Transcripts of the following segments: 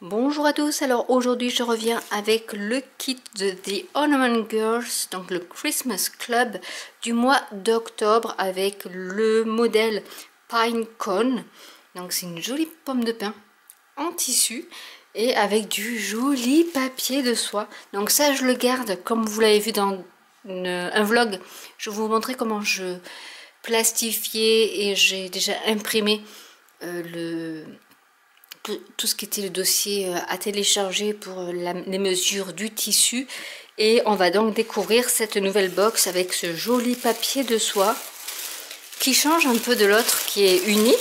Bonjour à tous, alors aujourd'hui je reviens avec le kit de The Ornament Girls, donc le Christmas Club du mois d'octobre avec le modèle Pine Cone. Donc c'est une jolie pomme de pin en tissu et avec du joli papier de soie. Donc ça je le garde comme vous l'avez vu dans un vlog, je vais vous montrer comment je plastifiais et j'ai déjà imprimé tout ce qui était le dossier à télécharger pour les mesures du tissu. Et on va donc découvrir cette nouvelle box avec ce joli papier de soie qui change un peu de l'autre qui est uni.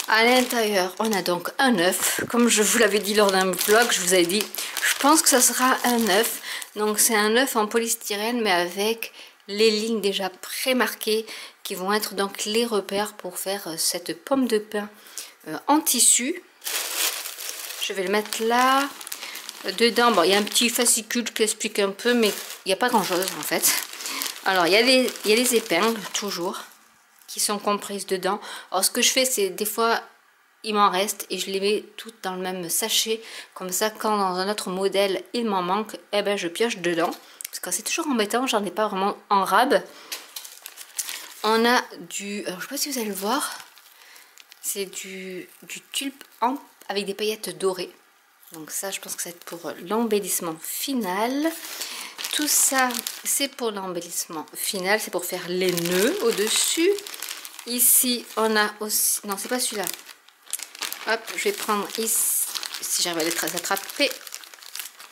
À l'intérieur, on a donc un œuf. Comme je vous l'avais dit lors d'un vlog, je vous avais dit, je pense que ça sera un œuf. Donc c'est un œuf en polystyrène mais avec les lignes déjà pré-marquées qui vont être donc les repères pour faire cette pomme de pin en tissu. Je vais le mettre là. Dedans, bon, il y a un petit fascicule qui explique un peu, mais il n'y a pas grand chose en fait. Alors il y a les épingles toujours qui sont comprises dedans. Alors ce que je fais, c'est des fois il m'en reste et je les mets toutes dans le même sachet. Comme ça, quand dans un autre modèle il m'en manque, eh ben je pioche dedans. Parce que c'est toujours embêtant, j'en ai pas vraiment en rab. On a du, alors je sais pas si vous allez le voir, c'est du tulpe avec des paillettes dorées. Donc ça, je pense que ça va être pour l'embellissement final. Tout ça, c'est pour l'embellissement final, c'est pour faire les nœuds au-dessus. Ici, on a aussi, non, c'est pas celui-là. Hop, je vais prendre ici, si j'arrive à les attraper.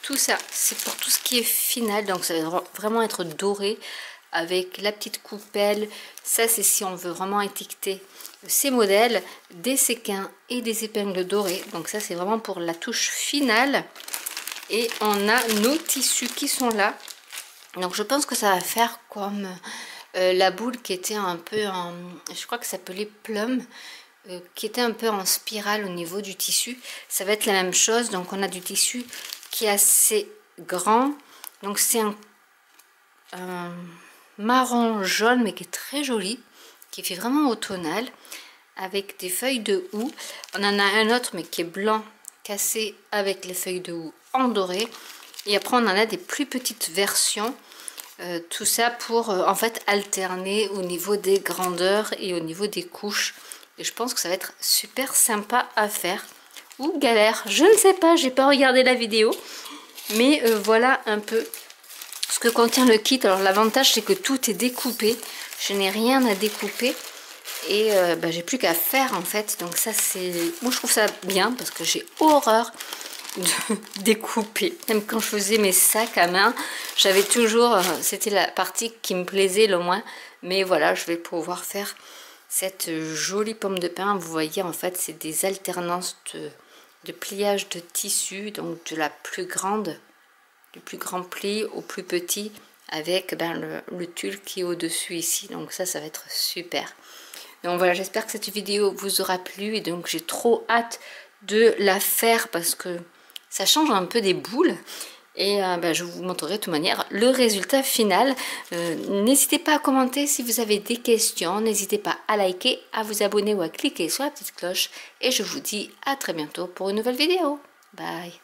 Tout ça, c'est pour tout ce qui est final, donc ça va vraiment être doré avec la petite coupelle. Ça, c'est si on veut vraiment étiqueter ces modèles, des séquins et des épingles dorées. Donc ça, c'est vraiment pour la touche finale. Et on a nos tissus qui sont là. Donc je pense que ça va faire comme la boule qui était un peu en, je crois que ça s'appelait plum, qui était un peu en spirale au niveau du tissu. Ça va être la même chose. Donc on a du tissu qui est assez grand. Donc c'est un marron jaune mais qui est très joli, qui fait vraiment automnal avec des feuilles de houx. On en a un autre mais qui est blanc cassé avec les feuilles de houx en doré. Et après on en a des plus petites versions. Tout ça pour en fait alterner au niveau des grandeurs et au niveau des couches. Et je pense que ça va être super sympa à faire. Ou galère, je ne sais pas, j'ai pas regardé la vidéo. Mais voilà un peu ce que contient le kit. Alors l'avantage c'est que tout est découpé. Je n'ai rien à découper. Et j'ai plus qu'à faire en fait. Donc ça c'est... Moi je trouve ça bien parce que j'ai horreur de découper. Même quand je faisais mes sacs à main, j'avais toujours... C'était la partie qui me plaisait le moins. Mais voilà, je vais pouvoir faire cette jolie pomme de pin. Vous voyez en fait c'est des alternances de pliage de tissu. Donc de la plus grande, du plus grand pli au plus petit avec le tulle qui est au dessus ici. Donc ça va être super. Donc voilà, j'espère que cette vidéo vous aura plu et donc j'ai trop hâte de la faire parce que ça change un peu des boules. Et je vous montrerai de toute manière le résultat final. N'hésitez pas à commenter si vous avez des questions. N'hésitez pas à liker, à vous abonner ou à cliquer sur la petite cloche. Et je vous dis à très bientôt pour une nouvelle vidéo. Bye!